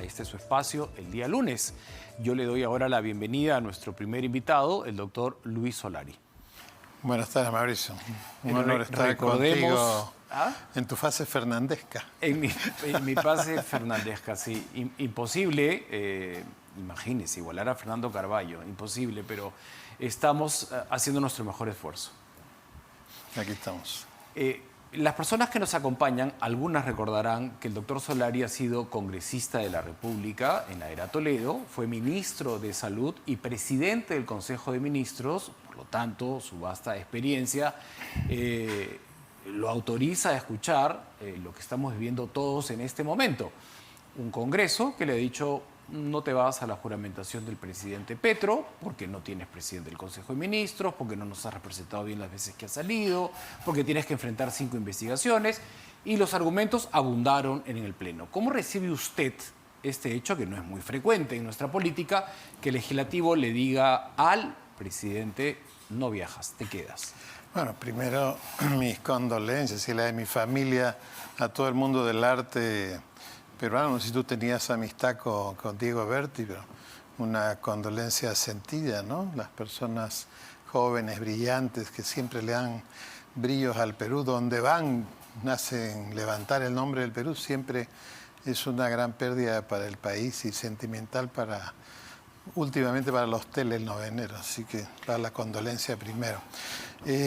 este es su espacio el día lunes. Yo le doy ahora la bienvenida a nuestro primer invitado, el doctor Luis Solari. Buenas tardes, Mauricio. Un honor estar contigo en tu fase fernandesca. En mi fase fernandesca, sí. Imposible, imagínese, igualar a Fernando Carballo, imposible, pero estamos haciendo nuestro mejor esfuerzo. Aquí estamos. Las personas que nos acompañan, algunas recordarán que el doctor Solari ha sido congresista de la República en la era Toledo, fue ministro de Salud y presidente del Consejo de Ministros, por lo tanto, su vasta experiencia lo autoriza a escuchar lo que estamos viviendo todos en este momento. Un Congreso que le ha dicho: no te vas a la juramentación del presidente Petro, porque no tienes presidente del Consejo de Ministros, porque no nos has representado bien las veces que has salido, porque tienes que enfrentar 5 investigaciones, y los argumentos abundaron en el Pleno. ¿Cómo recibe usted este hecho, que no es muy frecuente en nuestra política, que el legislativo le diga al presidente: no viajas, te quedas? Bueno, primero mis condolencias y la de mi familia a todo el mundo del arte peruano. No sé si tú tenías amistad con Diego Berti, pero una condolencia sentida, ¿no? Las personas jóvenes, brillantes, que siempre le dan brillos al Perú, donde van, hacen levantar el nombre del Perú, siempre es una gran pérdida para el país y sentimental últimamente para los telenoveneros. Así que para la condolencia primero.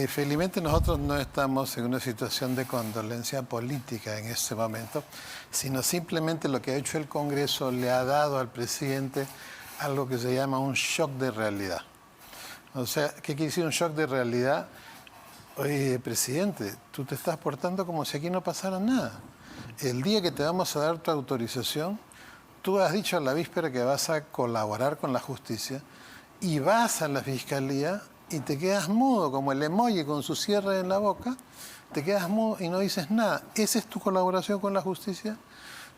Felizmente nosotros no estamos en una situación de condolencia política en este momento, sino simplemente lo que ha hecho el Congreso le ha dado al presidente algo que se llama un shock de realidad. O sea, ¿qué quiere decir un shock de realidad? Oye, presidente, tú te estás portando como si aquí no pasara nada. El día que te vamos a dar tu autorización, tú has dicho a la víspera que vas a colaborar con la justicia y vas a la fiscalía y te quedas mudo, como el emoji con su cierre en la boca, te quedas mudo y no dices nada. ¿Esa es tu colaboración con la justicia?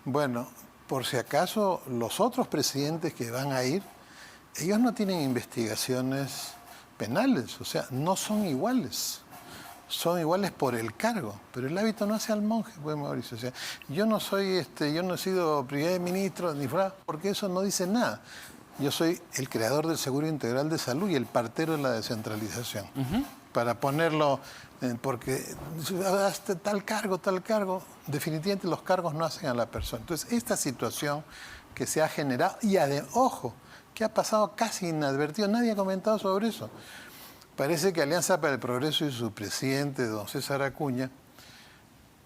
Bueno, por si acaso los otros presidentes que van a ir, ellos no tienen investigaciones penales, o sea, no son iguales. Son iguales por el cargo, pero el hábito no hace al monje, pues, Mauricio. O sea, yo no he sido primer ministro ni fuera, porque eso no dice nada. Yo soy el creador del Seguro Integral de Salud y el partero de la descentralización. Para ponerlo, porque tal cargo, definitivamente los cargos no hacen a la persona. Entonces, esta situación que se ha generado, y ojo, que ha pasado casi inadvertido, nadie ha comentado sobre eso. Parece que Alianza para el Progreso y su presidente, don César Acuña,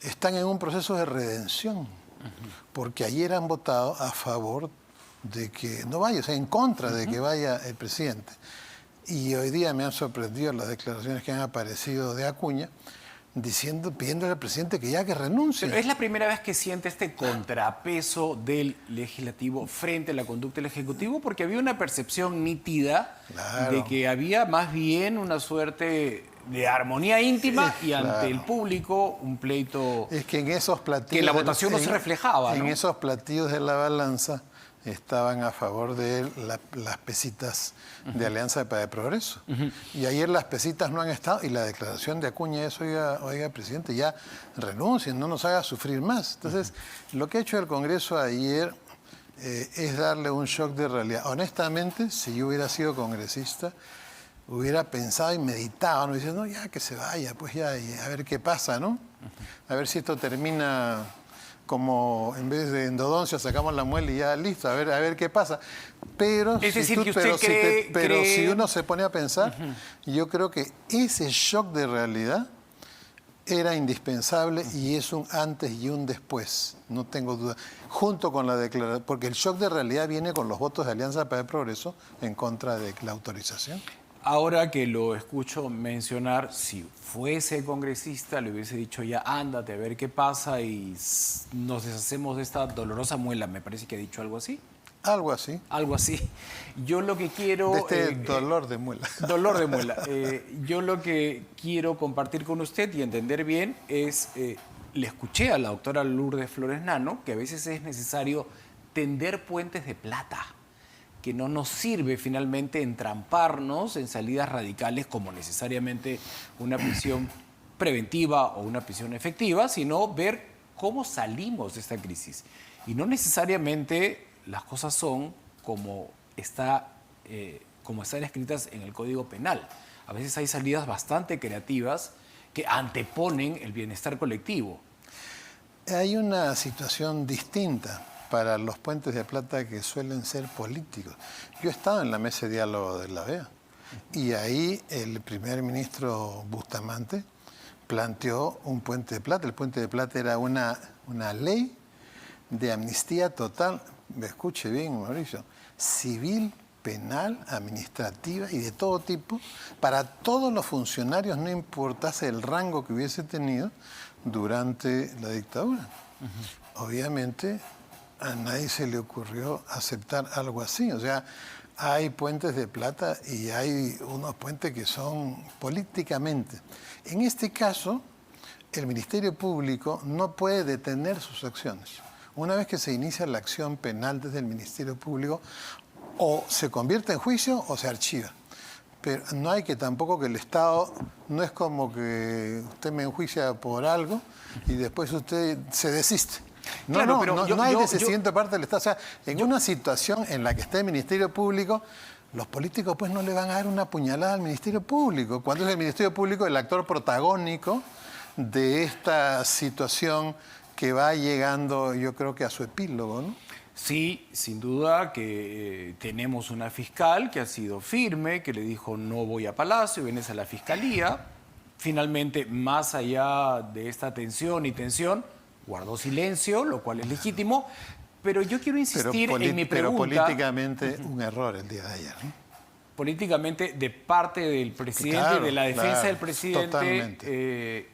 están en un proceso de redención, porque ayer han votado a favor de que no vaya, o sea, en contra de que vaya el presidente. Y hoy día me han sorprendido las declaraciones que han aparecido de Acuña, pidiéndole al presidente que renuncie. Pero es la primera vez que siente este contrapeso del legislativo frente a la conducta del ejecutivo, porque había una percepción nítida de que había más bien una suerte de armonía íntima y ante el público un pleito. Es que en esos platillos que la votación no se reflejaba, ¿no? En esos platillos de la balanza estaban a favor de él las pesitas de Alianza para el Progreso. Y ayer las pesitas no han estado, y la declaración de Acuña es: oiga, presidente, ya renuncien, no nos haga sufrir más. Entonces, lo que ha hecho el Congreso ayer es darle un shock de realidad. Honestamente, si yo hubiera sido congresista, hubiera pensado y meditado, ¿no? Diciendo: no, ya que se vaya, pues ya, y a ver qué pasa, ¿no? A ver si esto termina como, en vez de endodoncia, sacamos la muela y ya listo, a ver qué pasa. Pero, si uno se pone a pensar, yo creo que ese shock de realidad era indispensable y es un antes y un después, no tengo duda. Junto con la declaración, porque el shock de realidad viene con los votos de Alianza para el Progreso en contra de la autorización. Ahora que lo escucho mencionar, si fuese congresista le hubiese dicho: ya ándate a ver qué pasa y nos deshacemos de esta dolorosa muela. Me parece que ha dicho algo así. Algo así. Algo así. Yo lo que quiero... dolor de muela. Dolor de muela. Yo lo que quiero compartir con usted y entender bien es... le escuché a la doctora Lourdes Flores Nano que a veces es necesario tender puentes de plata, que no nos sirve finalmente entramparnos en salidas radicales como necesariamente una prisión preventiva o una prisión efectiva, sino ver cómo salimos de esta crisis. Y no necesariamente las cosas son como están escritas en el Código Penal. A veces hay salidas bastante creativas que anteponen el bienestar colectivo. Hay una situación distinta para los puentes de plata que suelen ser políticos. Yo he estado en la mesa de diálogo de la OEA y ahí el primer ministro Bustamante planteó un puente de plata. El puente de plata era una ley de amnistía total, me escuche bien, Mauricio, civil, penal, administrativa y de todo tipo, para todos los funcionarios, no importase el rango que hubiese tenido durante la dictadura. Obviamente, a nadie se le ocurrió aceptar algo así. O sea, hay puentes de plata y hay unos puentes que son políticamente. En este caso, el Ministerio Público no puede detener sus acciones. Una vez que se inicia la acción penal desde el Ministerio Público, o se convierte en juicio o se archiva. Pero no hay que tampoco que el Estado, no es como que usted me enjuicia por algo y después usted se desiste. No, claro, no, pero no hay desistimiento de parte del Estado. O sea, en una situación en la que está el Ministerio Público, los políticos pues no le van a dar una puñalada al Ministerio Público, cuando es el Ministerio Público el actor protagónico de esta situación que va llegando, yo creo que a su epílogo, ¿no? Sí, sin duda que tenemos una fiscal que ha sido firme, que le dijo no voy a Palacio, vienes a la Fiscalía. Finalmente, más allá de esta tensión y tensión, guardó silencio, lo cual es legítimo. Pero yo quiero insistir en mi pregunta. Pero políticamente un error el día de ayer, ¿no? Políticamente, de parte del presidente, claro, de la defensa claro, del presidente,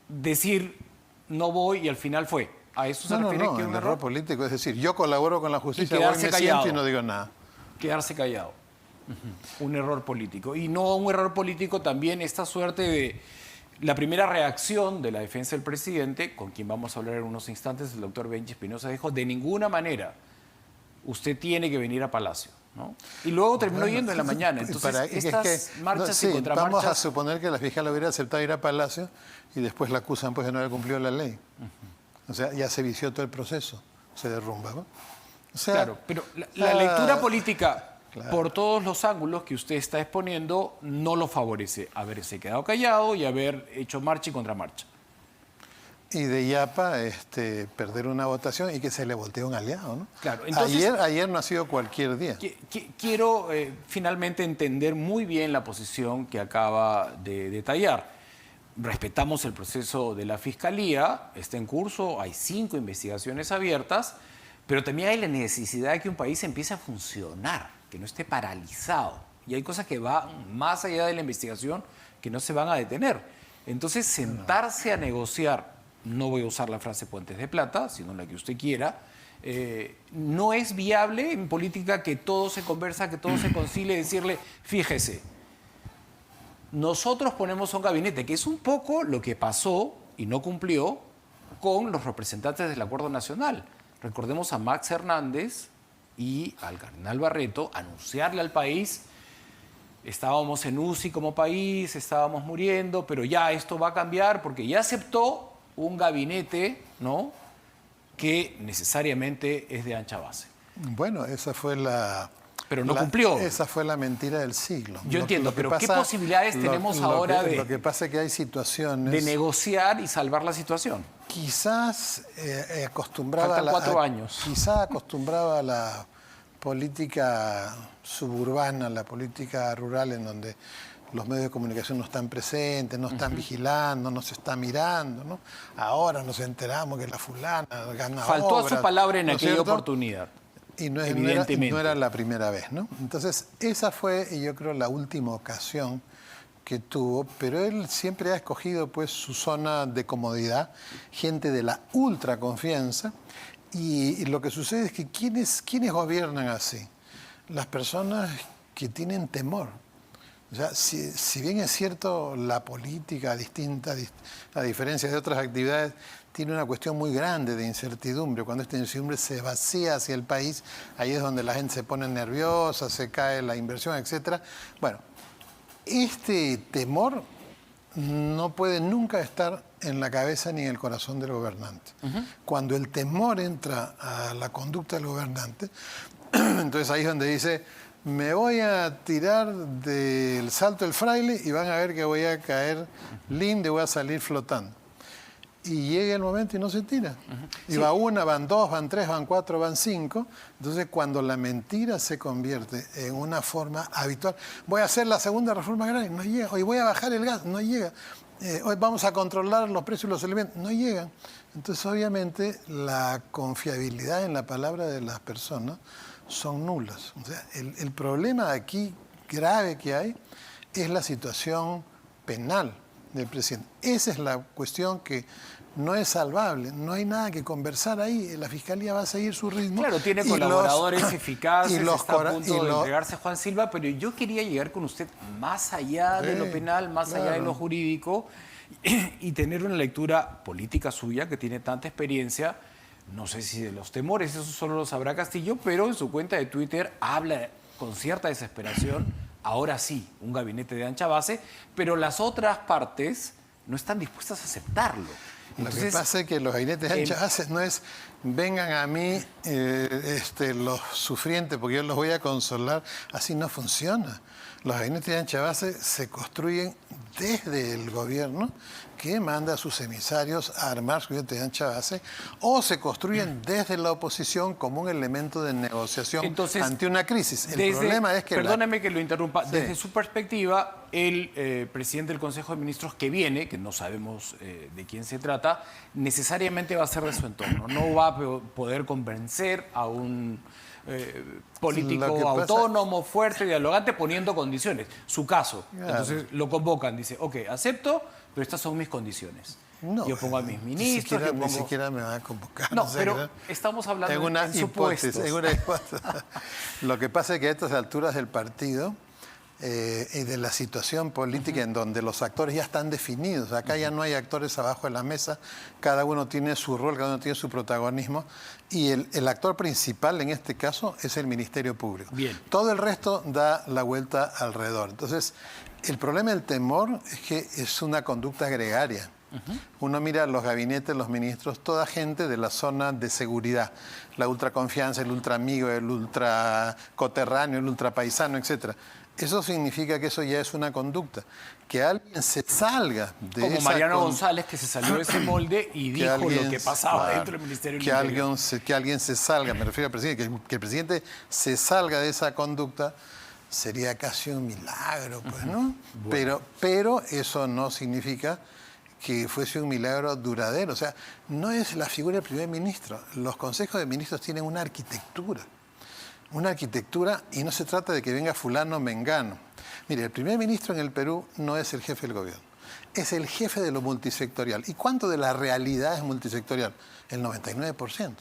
decir no voy y al final fue. ¿A eso se refiere? No, que el error político, es decir, yo colaboro con la justicia, voy, me siento y no digo nada. Quedarse callado. Un error político. Y no un error político también esta suerte de la primera reacción de la defensa del presidente, con quien vamos a hablar en unos instantes, el doctor Benji Espinosa dijo, de ninguna manera usted tiene que venir a Palacio, ¿no? Y luego terminó yendo en la mañana. Entonces, estas marchas y contramarchas... Vamos a suponer que la fiscal hubiera aceptado ir a Palacio y después la acusan pues de no haber cumplido la ley. O sea, ya se vició todo el proceso, se derrumba, ¿no? O sea, claro, pero la lectura política, claro, por todos los ángulos que usted está exponiendo, no lo favorece haberse quedado callado y haber hecho marcha y contramarcha. Y de Yapa perder una votación y que se le voltee un aliado, ¿no? Claro, entonces, ayer no ha sido cualquier día. Quiero finalmente entender muy bien la posición que acaba de detallar. Respetamos el proceso de la Fiscalía, está en curso, hay 5 investigaciones abiertas, pero también hay la necesidad de que un país empiece a funcionar, que no esté paralizado. Y hay cosas que van más allá de la investigación que no se van a detener. Entonces, sentarse a negociar, no voy a usar la frase puentes de plata, sino la que usted quiera, no es viable en política que todo se conversa, que todo se concilie, decirle, fíjese, nosotros ponemos un gabinete, que es un poco lo que pasó y no cumplió con los representantes del Acuerdo Nacional. Recordemos a Max Hernández y al cardenal Barreto anunciarle al país, estábamos en UCI como país, estábamos muriendo, pero ya esto va a cambiar porque ya aceptó un gabinete, ¿no?, que necesariamente es de ancha base. Bueno, esa fue la... Pero no cumplió. Esa fue la mentira del siglo. Yo entiendo, pero ¿qué posibilidades tenemos ahora Lo que pasa es que hay situaciones... de negociar y salvar la situación? Quizás acostumbraba... Faltan 4 años. Quizás acostumbraba a la política suburbana, la política rural, en donde los medios de comunicación no están presentes, no están vigilando, no se está mirando, ¿no? Ahora nos enteramos que la fulana gana Faltó obras, a su palabra en ¿no es aquella cierto? oportunidad. Y no Evidentemente. no era la primera vez, ¿no? Entonces, esa fue, yo creo, la última ocasión que tuvo, pero él siempre ha escogido pues su zona de comodidad, gente de la ultra confianza, y lo que sucede es que ¿quiénes gobiernan así? Las personas que tienen temor. O sea, si bien es cierto, la política distinta, a diferencia de otras actividades, tiene una cuestión muy grande de incertidumbre. Cuando esta incertidumbre se vacía hacia el país, ahí es donde la gente se pone nerviosa, se cae la inversión, etc. Bueno, este temor no puede nunca estar en la cabeza ni en el corazón del gobernante. Cuando el temor entra a la conducta del gobernante, entonces ahí es donde dice, me voy a tirar del salto del fraile y van a ver que voy a caer lindo y voy a salir flotando. Y llega el momento y no se tira. Y va una, van dos, van tres, van cuatro, van cinco. Entonces, cuando la mentira se convierte en una forma habitual, voy a hacer la segunda reforma agraria, no llega. Hoy voy a bajar el gas, no llega. Hoy vamos a controlar los precios de los alimentos, no llegan. Entonces, obviamente, la confiabilidad en la palabra de las personas son nulas. O sea, el problema aquí grave que hay es la situación penal del presidente. Esa es la cuestión que no es salvable, no hay nada que conversar ahí, la Fiscalía va a seguir su ritmo. Claro, tiene colaboradores eficaces, está a punto de entregarse Juan Silva, pero yo quería llegar con usted más allá de lo penal, más allá de lo jurídico, y tener una lectura política suya, que tiene tanta experiencia, no sé si de los temores, eso solo lo sabrá Castillo, pero en su cuenta de Twitter habla con cierta desesperación. Ahora sí, un gabinete de ancha base, pero las otras partes no están dispuestas a aceptarlo. Entonces, lo que pasa es que los gabinetes de ancha base no es vengan a mí los sufrientes porque yo los voy a consolar. Así no funciona. Los gabinetes de ancha base se construyen desde el gobierno, que manda a sus emisarios a armar su gabinete de ancha base, o se construyen desde la oposición como un elemento de negociación. Entonces, ante una crisis. El problema es que... Perdóneme que lo interrumpa. Sí. Desde su perspectiva, el presidente del Consejo de Ministros que viene, que no sabemos de quién se trata, necesariamente va a ser de su entorno. No va a poder convencer a un político autónomo, fuerte, dialogante, poniendo condiciones. Su caso. Claro. Entonces lo convocan, dice, ok, acepto, pero estas son mis condiciones. No, yo pongo a mis ministros. Ni siquiera me van a convocar. No, pero estamos hablando de supuestos. Lo que pasa es que a estas alturas del partido y de la situación política en donde los actores ya están definidos, acá ya no hay actores abajo de la mesa, cada uno tiene su rol, cada uno tiene su protagonismo, y el actor principal en este caso es el Ministerio Público. Bien. Todo el resto da la vuelta alrededor. Entonces, el problema del temor es que es una conducta gregaria. Uno mira los gabinetes, los ministros, toda gente de la zona de seguridad, la ultraconfianza, el ultraamigo, el ultracoterráneo, el ultrapaisano, etc. Eso significa que eso ya es una conducta. Que alguien se salga de como esa... Mariano González, que se salió de ese molde y dijo lo que pasaba dentro del Ministerio del Interior. Que alguien se salga, me refiero al presidente, que el presidente se salga de esa conducta sería casi un milagro, pues, ¿no? Bueno. Pero eso no significa que fuese un milagro duradero. O sea, no es la figura del primer ministro. Los consejos de ministros tienen una arquitectura, y no se trata de que venga fulano o mengano. Mire, el primer ministro en el Perú no es el jefe del gobierno, es el jefe de lo multisectorial. ¿Y cuánto de la realidad es multisectorial? El 99%.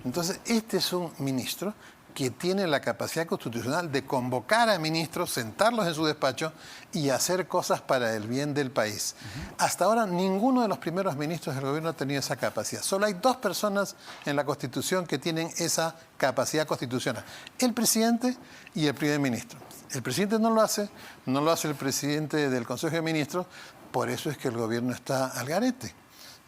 Entonces, este es un ministro que tiene la capacidad constitucional de convocar a ministros, sentarlos en su despacho y hacer cosas para el bien del país. Hasta ahora ninguno de los primeros ministros del gobierno ha tenido esa capacidad. Solo hay dos personas en la Constitución que tienen esa capacidad constitucional: el presidente y el primer ministro. El presidente no lo hace el presidente del Consejo de Ministros, por eso es que el gobierno está al garete.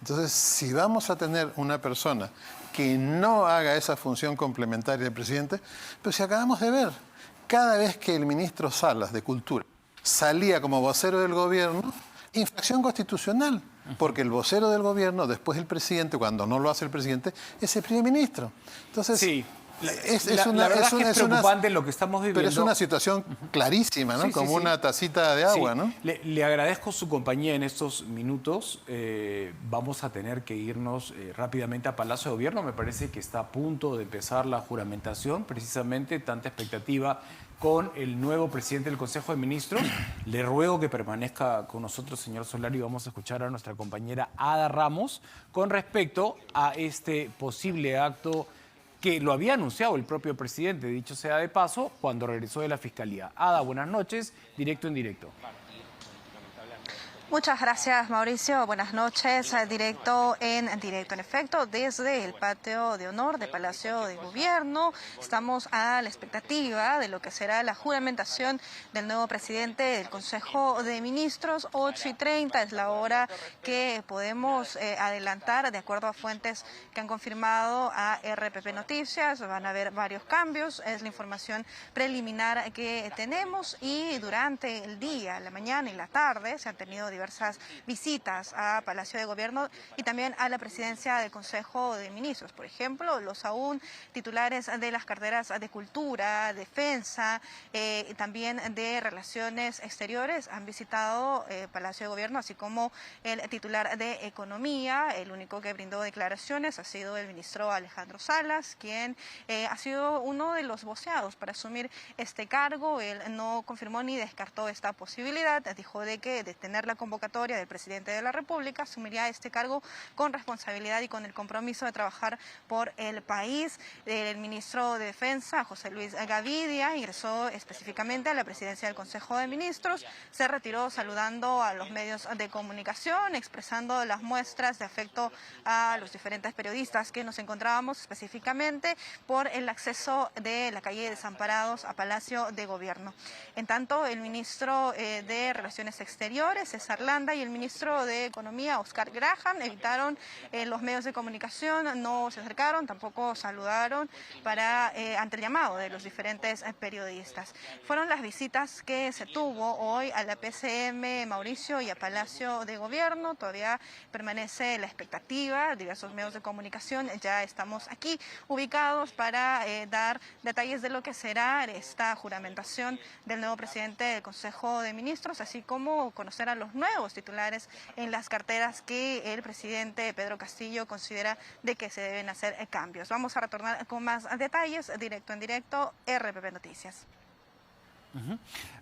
Entonces, si vamos a tener una persona que no haga esa función complementaria del presidente, pero si acabamos de ver, cada vez que el ministro Salas de Cultura salía como vocero del gobierno, infracción constitucional, porque el vocero del gobierno, después del presidente, cuando no lo hace el presidente, es el primer ministro. Entonces, sí. La verdad es preocupante lo que estamos viviendo. Pero es una situación clarísima, ¿no? Sí, como una tacita de agua, ¿no? Le agradezco su compañía en estos minutos. Vamos a tener que irnos rápidamente a Palacio de Gobierno. Me parece que está a punto de empezar la juramentación, precisamente tanta expectativa con el nuevo presidente del Consejo de Ministros. Le ruego que permanezca con nosotros, señor Solari, y vamos a escuchar a nuestra compañera Ada Ramos con respecto a este posible acto que lo había anunciado el propio presidente, dicho sea de paso, cuando regresó de la Fiscalía. Ada, buenas noches, directo en directo. Muchas gracias, Mauricio. Buenas noches. Directo en efecto, desde el patio de honor de Palacio de Gobierno. Estamos a la expectativa de lo que será la juramentación del nuevo presidente del Consejo de Ministros. 8:30 es la hora que podemos adelantar, de acuerdo a fuentes que han confirmado a RPP Noticias. Van a haber varios cambios, es la información preliminar que tenemos, y durante el día, la mañana y la tarde se han tenido diversas visitas a Palacio de Gobierno y también a la presidencia del Consejo de Ministros. Por ejemplo, los aún titulares de las carteras de Cultura, Defensa, y también de Relaciones Exteriores han visitado Palacio de Gobierno, así como el titular de Economía. El único que brindó declaraciones ha sido el ministro Alejandro Salas, quien ha sido uno de los voceados para asumir este cargo. Él no confirmó ni descartó esta posibilidad. Dijo de que de tener la convocatoria del presidente de la República asumiría este cargo con responsabilidad y con el compromiso de trabajar por el país. El ministro de Defensa, José Luis Gavidia, ingresó específicamente a la presidencia del Consejo de Ministros. Se retiró saludando a los medios de comunicación, expresando las muestras de afecto a los diferentes periodistas que nos encontrábamos específicamente por el acceso de la calle Desamparados a Palacio de Gobierno. En tanto, el ministro de Relaciones Exteriores, César Landa, y el ministro de Economía, Oscar Graham, evitaron los medios de comunicación, no se acercaron, tampoco saludaron ante el llamado de los diferentes periodistas. Fueron las visitas que se tuvo hoy a la PCM, Mauricio, y a Palacio de Gobierno. Todavía permanece la expectativa, diversos medios de comunicación ya estamos aquí ubicados para dar detalles de lo que será esta juramentación del nuevo presidente del Consejo de Ministros, así como conocer a los nuevos titulares en las carteras que el presidente Pedro Castillo considera de que se deben hacer cambios. Vamos a retornar con más detalles, directo en directo, RPP Noticias.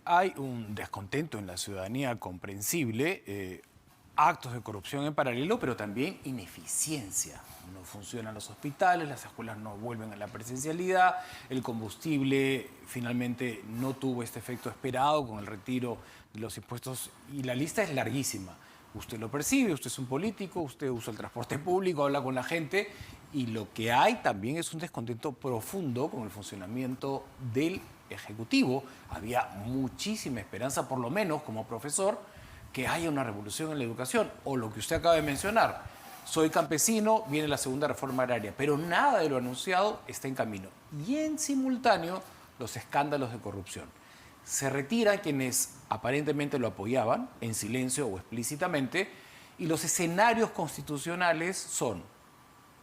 Hay un descontento en la ciudadanía comprensible, actos de corrupción en paralelo, pero también ineficiencia. No funcionan los hospitales, las escuelas no vuelven a la presencialidad, el combustible finalmente no tuvo este efecto esperado con el retiro de los impuestos, y la lista es larguísima. Usted lo percibe, usted es un político, usted usa el transporte público, habla con la gente, y lo que hay también es un descontento profundo con el funcionamiento del Ejecutivo. Había muchísima esperanza, por lo menos como profesor, que haya una revolución en la educación, o lo que usted acaba de mencionar. Soy campesino, viene la segunda reforma agraria, pero nada de lo anunciado está en camino. Y en simultáneo, los escándalos de corrupción. Se retiran quienes aparentemente lo apoyaban, en silencio o explícitamente, y los escenarios constitucionales son: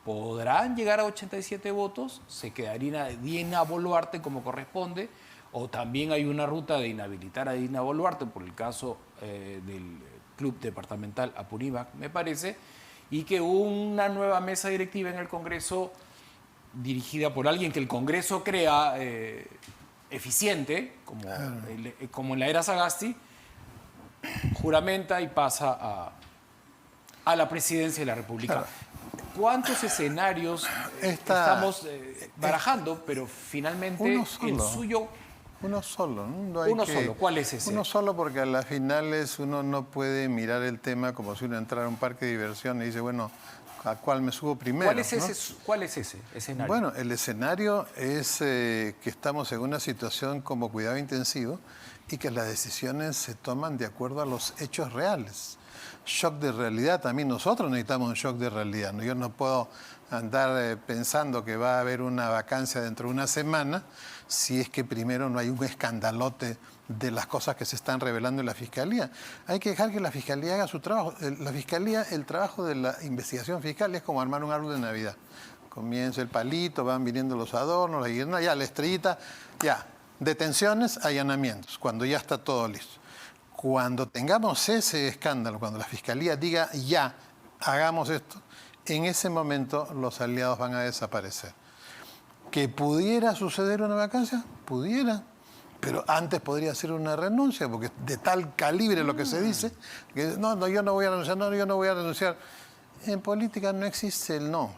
podrán llegar a 87 votos, se quedaría Dina Boluarte como corresponde, o también hay una ruta de inhabilitar a Dina Boluarte por el caso del Club Departamental Apurímac, me parece, y que una nueva mesa directiva en el Congreso, dirigida por alguien que el Congreso crea eficiente, como en la era Sagasti, juramenta y pasa a la presidencia de la República. Claro. ¿Cuántos escenarios estamos barajando? Pero finalmente el suyo... Uno solo, ¿no? Uno solo, ¿cuál es ese? Uno solo, porque a las finales uno no puede mirar el tema como si uno entrara a un parque de diversión y dice, bueno, ¿a cuál me subo primero? ¿Cuál es ese escenario? Bueno, el escenario es que estamos en una situación como cuidado intensivo y que las decisiones se toman de acuerdo a los hechos reales. Shock de realidad, también nosotros necesitamos un shock de realidad, ¿no? Yo no puedo andar pensando que va a haber una vacancia dentro de una semana si es que primero no hay un escandalote de las cosas que se están revelando en la Fiscalía. Hay que dejar que la Fiscalía haga su trabajo. La Fiscalía, el trabajo de la investigación fiscal es como armar un árbol de Navidad. Comienza el palito, van viniendo los adornos, la guirnalda, ya la estrellita, ya. Detenciones, allanamientos, cuando ya está todo listo. Cuando tengamos ese escándalo, cuando la Fiscalía diga ya, hagamos esto, en ese momento los aliados van a desaparecer. ¿Que pudiera suceder una vacancia? Pudiera. Pero antes podría ser una renuncia, porque de tal calibre lo que se dice, que no, yo no voy a renunciar, no, yo no voy a renunciar. En política no existe el no.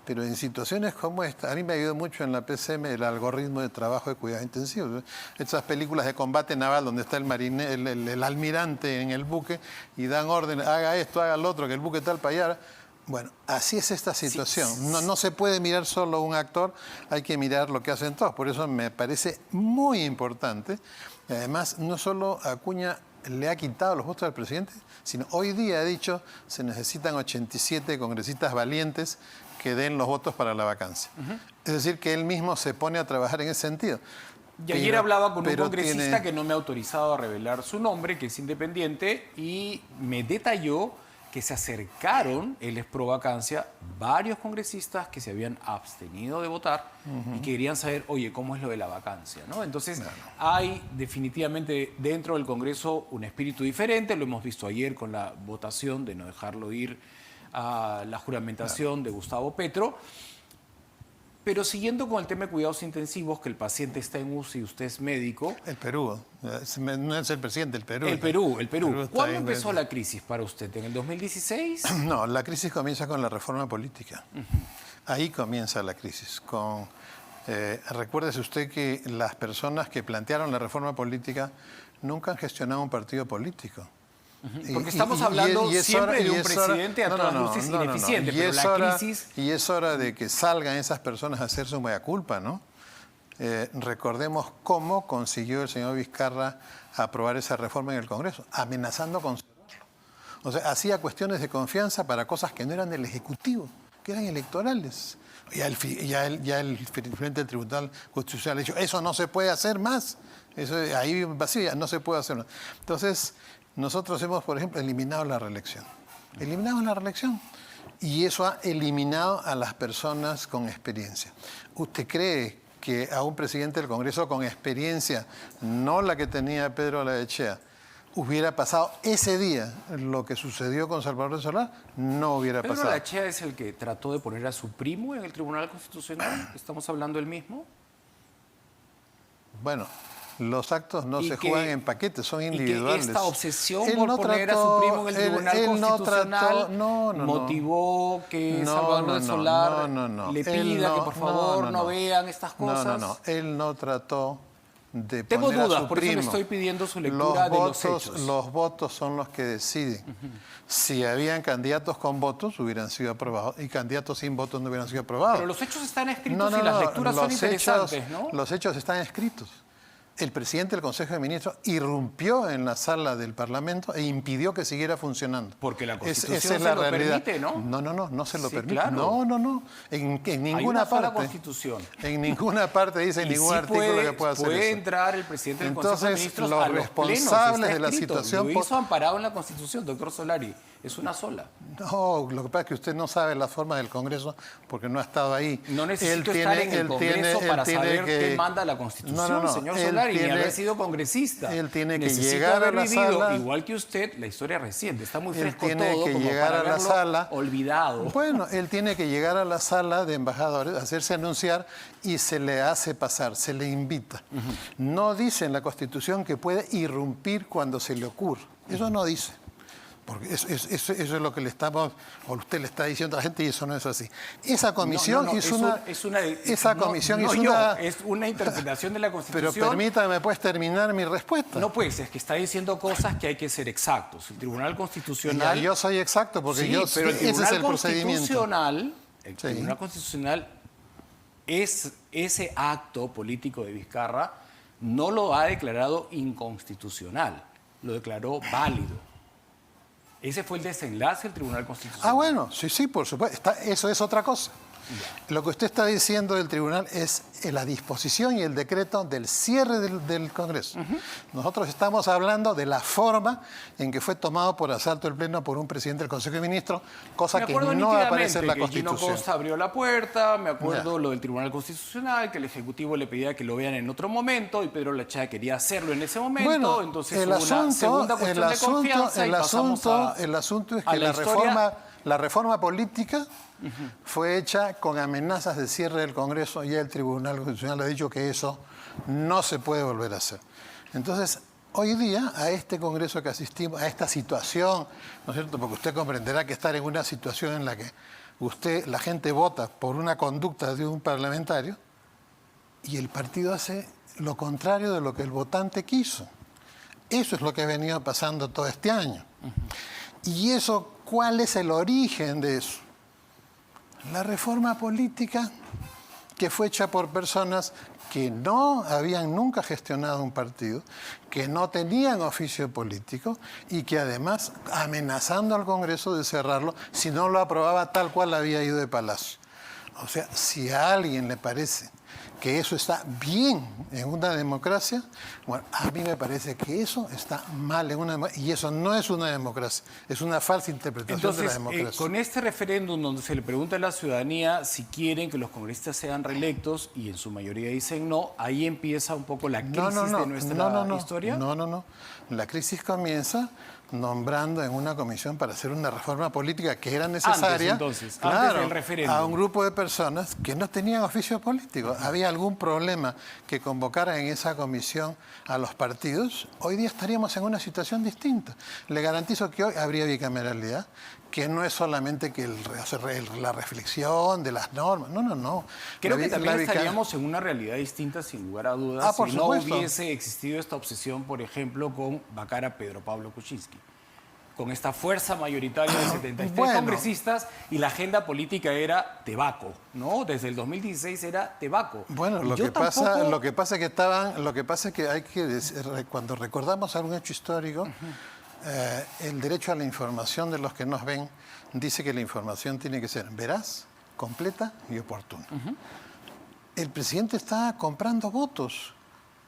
Pero en situaciones como esta, a mí me ayudó mucho en la PCM el algoritmo de trabajo de cuidados intensivos. Esas películas de combate naval donde está el almirante en el buque y dan órdenes, haga esto, haga lo otro, que el buque tal para allá. Bueno, así es esta situación. Sí. No se puede mirar solo un actor, hay que mirar lo que hacen todos. Por eso me parece muy importante. Y además, no solo Acuña le ha quitado los votos al presidente, sino hoy día ha dicho se necesitan 87 congresistas valientes que den los votos para la vacancia. Es decir, que él mismo se pone a trabajar en ese sentido. Y ayer hablaba con un congresista que no me ha autorizado a revelar su nombre, que es independiente, y me detalló que se acercaron, él es pro vacancia, varios congresistas que se habían abstenido de votar y que querían saber, oye, ¿cómo es lo de la vacancia? ¿No? Entonces, hay definitivamente dentro del Congreso un espíritu diferente, lo hemos visto ayer con la votación de no dejarlo ir a la juramentación de Gustavo Petro. Pero siguiendo con el tema de cuidados intensivos, que el paciente está en UCI y usted es médico. El Perú, no es el presidente, el Perú. El Perú. ¿Cuándo empezó la crisis para usted? ¿En el 2016? No, la crisis comienza con la reforma política. Ahí comienza la crisis. Recuérdese usted que las personas que plantearon la reforma política nunca han gestionado un partido político. Porque estamos hablando siempre de un presidente a todas luces ineficiente, pero la crisis... Y es hora de que salgan esas personas a hacer su mea culpa, ¿no? Recordemos cómo consiguió el señor Vizcarra aprobar esa reforma en el Congreso, amenazando con cerrarlo. O sea, hacía cuestiones de confianza para cosas que no eran del Ejecutivo, que eran electorales. Ya el presidente del Tribunal Constitucional ha dicho, eso no se puede hacer más. Eso ahí vacía, no se puede hacer más. Entonces... Nosotros hemos, por ejemplo, eliminado la reelección. Eliminamos la reelección. Y eso ha eliminado a las personas con experiencia. ¿Usted cree que a un presidente del Congreso con experiencia, no la que tenía Pedro Laechea, hubiera pasado ese día lo que sucedió con Salvador de Solá? No hubiera pasado. ¿Pedro Laechea es el que trató de poner a su primo en el Tribunal Constitucional? ¿Estamos hablando del mismo? Bueno... Los actos no se juegan en paquetes, son individuales. Y que esta obsesión por poner a su primo en el Tribunal Constitucional motivó que Salvador de Solar le pida que por favor no vean estas cosas. Él no trató de Tengo poner dudas, a su por primo. eso le estoy pidiendo su lectura de los hechos. Los votos son los que deciden. Si habían candidatos con votos, hubieran sido aprobados, y candidatos sin votos no hubieran sido aprobados. Pero los hechos están escritos y las lecturas son interesantes, ¿no? Los hechos están escritos. El presidente del Consejo de Ministros irrumpió en la sala del Parlamento e impidió que siguiera funcionando. Porque la Constitución esa es la se lo realidad. Permite, ¿no? No se lo permite. Claro. No. En ninguna Hay una sola parte. Constitución. En ninguna parte dice ningún artículo que pueda hacer puede eso. entrar el presidente del Entonces, Consejo de Ministros los a los responsables plenos, de la situación... Lo hizo amparado en la Constitución, doctor Solari. Es una sola. No, lo que pasa es que usted no sabe la forma del Congreso porque no ha estado ahí. No necesito estar en el Congreso para saber qué manda la Constitución, señor Solari, ni haber sido congresista. Él tiene que Necesito llegar a la vivido, sala. Igual que usted, la historia reciente. Está muy fresco Él tiene todo que como llegar para a la haberlo sala. olvidado. Bueno, él tiene que llegar a la sala de embajadores, hacerse anunciar y se le hace pasar, se le invita. No dice en la Constitución que puede irrumpir cuando se le ocurra. Eso no dice. Porque eso es lo que le estamos, o usted le está diciendo a la gente y eso no es así. Esa comisión es una interpretación de la Constitución. Pero permítame pues terminar mi respuesta. No pues, es que está diciendo cosas que hay que ser exactos. El Tribunal Constitucional... Ya, yo soy exacto porque pero ese es el procedimiento. El Tribunal Constitucional ese acto político de Vizcarra no lo ha declarado inconstitucional, lo declaró válido. Ese fue el desenlace del Tribunal Constitucional. Ah, bueno, sí, por supuesto. Eso es otra cosa. Ya. Lo que usted está diciendo del tribunal es la disposición y el decreto del cierre del Congreso. Nosotros estamos hablando de la forma en que fue tomado por asalto el Pleno por un presidente del Consejo de Ministros, cosa que no aparece en la Constitución. Gino Costa abrió la puerta, me acuerdo lo del Tribunal Constitucional, que el Ejecutivo le pedía que lo vean en otro momento y Pedro Laechea quería hacerlo en ese momento. Bueno, entonces hubo una segunda cuestión de confianza y pasamos el asunto es que la reforma política fue hecha con amenazas de cierre del Congreso y el Tribunal Constitucional ha dicho que eso no se puede volver a hacer. Entonces, hoy día, a este Congreso que asistimos, a esta situación, ¿no es cierto? Porque usted comprenderá que estar en una situación en la que la gente vota por una conducta de un parlamentario y el partido hace lo contrario de lo que el votante quiso. Eso es lo que ha venido pasando todo este año. Y eso, ¿cuál es el origen de eso? La reforma política que fue hecha por personas que no habían nunca gestionado un partido, que no tenían oficio político y que además amenazando al Congreso de cerrarlo si no lo aprobaba tal cual había ido de Palacio. O sea, si a alguien le parece que eso está bien en una democracia, bueno, a mí me parece que eso está mal en una democracia, y eso no es una democracia, es una falsa interpretación de la democracia. Con este referéndum donde se le pregunta a la ciudadanía si quieren que los congresistas sean reelectos y en su mayoría dicen no, ahí empieza un poco la crisis de nuestra historia. No. La crisis comienza nombrando en una comisión para hacer una reforma política que era necesaria, antes del referéndum, a un grupo de personas que no tenían oficio político. Había algún problema que convocara en esa comisión a los partidos, hoy día estaríamos en una situación distinta. Le garantizo que hoy habría bicameralidad, que no es solamente que la reflexión de las normas, no. Creo que también estaríamos en una realidad distinta, sin lugar a dudas, si no hubiese existido esta obsesión, por ejemplo, con vacar a Pedro Pablo Kuczynski, con esta fuerza mayoritaria de 73 congresistas, y la agenda política era Tebaco, ¿no? Desde el 2016 era Tebaco. Bueno, lo que pasa es que hay que decir, cuando recordamos algún hecho histórico, el derecho a la información de los que nos ven dice que la información tiene que ser veraz, completa y oportuna. El presidente está comprando votos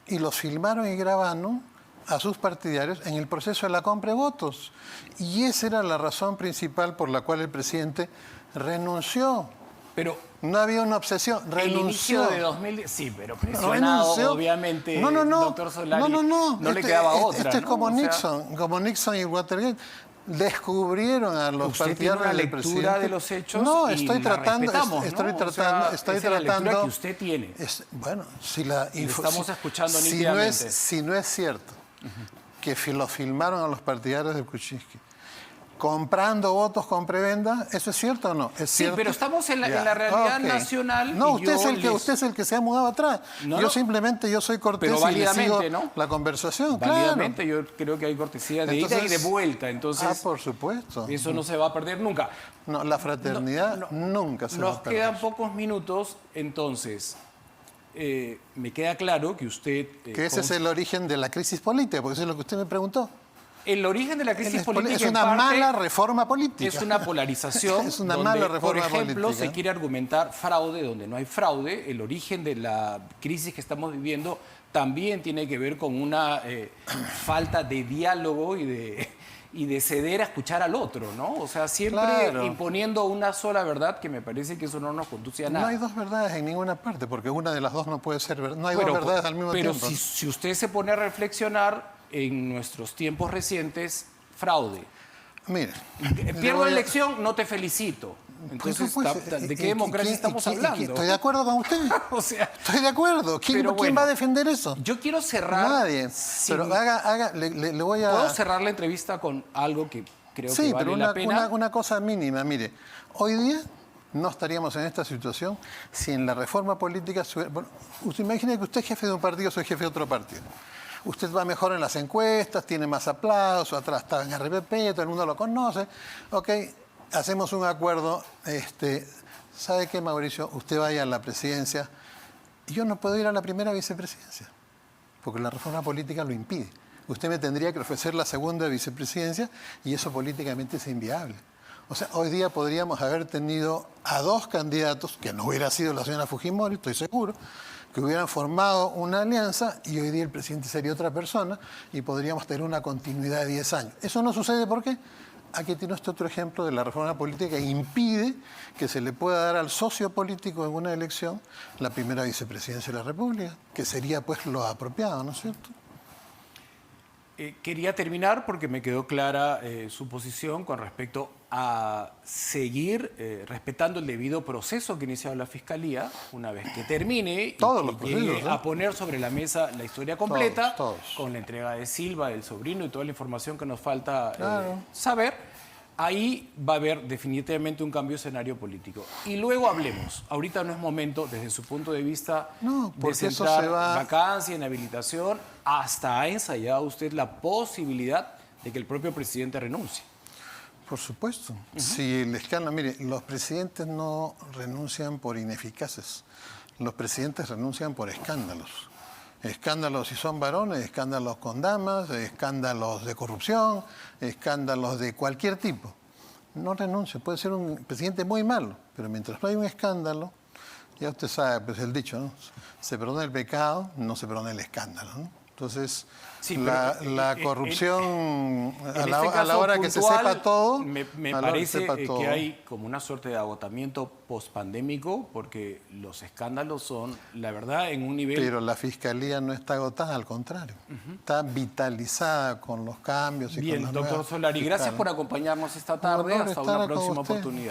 y los filmaron y grabaron a sus partidarios en el proceso de la compra de votos. Y esa era la razón principal por la cual el presidente renunció. Pero no había una obsesión, renunció. El inicio de 2010, sí, pero presionado, obviamente, doctor Solari, no le quedaba otra. Esto es como Nixon, como Nixon y Watergate. Descubrieron a los partidarios del presidente. ¿Usted tiene una lectura de los hechos? No, y estoy tratando, esa es la lectura que usted tiene. Bueno, si la estamos escuchando nítidamente. Si no es cierto que lo filmaron a los partidarios de Kuczynski comprando votos con prebenda, ¿eso es cierto o no? ¿Es cierto? Pero estamos en la realidad nacional. No, usted es el que se ha mudado atrás. Yo soy cortés y le sigo la conversación. Válidamente, yo creo que hay cortesía de ida y de vuelta. Entonces, por supuesto. Eso no se va a perder nunca. No, la fraternidad nunca se va a perder. Nos quedan pocos minutos, entonces me queda claro que usted... que ese es el origen de la crisis política, porque eso es lo que usted me preguntó. El origen de la crisis política es una mala reforma política. Es una polarización. Es una mala reforma política. Por ejemplo, se quiere argumentar fraude donde no hay fraude. El origen de la crisis que estamos viviendo también tiene que ver con una falta de diálogo y de ceder a escuchar al otro, ¿no? O sea, siempre imponiendo una sola verdad, que me parece que eso no nos conduce a nada. No hay dos verdades en ninguna parte, porque una de las dos no puede ser verdad. No hay dos verdades al mismo tiempo. Pero si usted se pone a reflexionar, en nuestros tiempos recientes, fraude. Mire, pierdo la elección, no te felicito. Entonces, ¿de qué democracia estamos hablando? Estoy de acuerdo con usted. O sea, estoy de acuerdo. ¿Quién va a defender eso? Yo quiero cerrar... Nadie. Pero le voy a... ¿Puedo cerrar la entrevista con algo que creo que vale la pena? Sí, pero una cosa mínima. Mire, hoy día no estaríamos en esta situación si en la reforma política... Bueno, usted imagine que usted es jefe de un partido, soy jefe de otro partido. Usted va mejor en las encuestas, tiene más aplausos, atrás está en RPP, todo el mundo lo conoce. Ok, hacemos un acuerdo. ¿Sabe qué, Mauricio? Usted vaya a la presidencia y yo no puedo ir a la primera vicepresidencia, porque la reforma política lo impide. Usted me tendría que ofrecer la segunda vicepresidencia y eso políticamente es inviable. O sea, hoy día podríamos haber tenido a dos candidatos, que no hubiera sido la señora Fujimori, estoy seguro, que hubieran formado una alianza y hoy día el presidente sería otra persona y podríamos tener una continuidad de 10 años. Eso no sucede ¿por qué? Aquí tiene usted otro ejemplo de la reforma política que impide que se le pueda dar al socio político en una elección la primera vicepresidencia de la República, que sería pues lo apropiado, ¿no es cierto? Quería terminar porque me quedó clara su posición con respecto a seguir respetando el debido proceso que ha iniciado la Fiscalía una vez que termine y que llegue a poner sobre la mesa la historia completa con la entrega de Silva, del sobrino y toda la información que nos falta saber. ahí va a haber definitivamente un cambio de escenario político. Y luego hablemos. Ahorita no es momento, desde su punto de vista, No, de porque eso centrar se va... vacancia, inhabilitación. ¿Hasta ha ensayado usted la posibilidad de que el propio presidente renuncie? Por supuesto. Si el escándalo, mire, los presidentes no renuncian por ineficaces. Los presidentes renuncian por escándalos. Escándalos si son varones, escándalos con damas, escándalos de corrupción, escándalos de cualquier tipo. No renuncia. Puede ser un presidente muy malo, pero mientras no hay un escándalo, ya usted sabe, pues el dicho, ¿no? Se perdona el pecado, no se perdona el escándalo, ¿no? Entonces, Sí, la corrupción, a la caso hora que se puntual, sepa todo, me a la hora que parece sepa todo. que hay como una suerte de agotamiento pospandémico, porque los escándalos son, la verdad, en un nivel... Pero la fiscalía no está agotada, al contrario. Está vitalizada con los cambios y Bien, con la doctor nueva Solari, gracias fiscal. por acompañarnos esta tarde. honor Hasta estar una con próxima usted. oportunidad.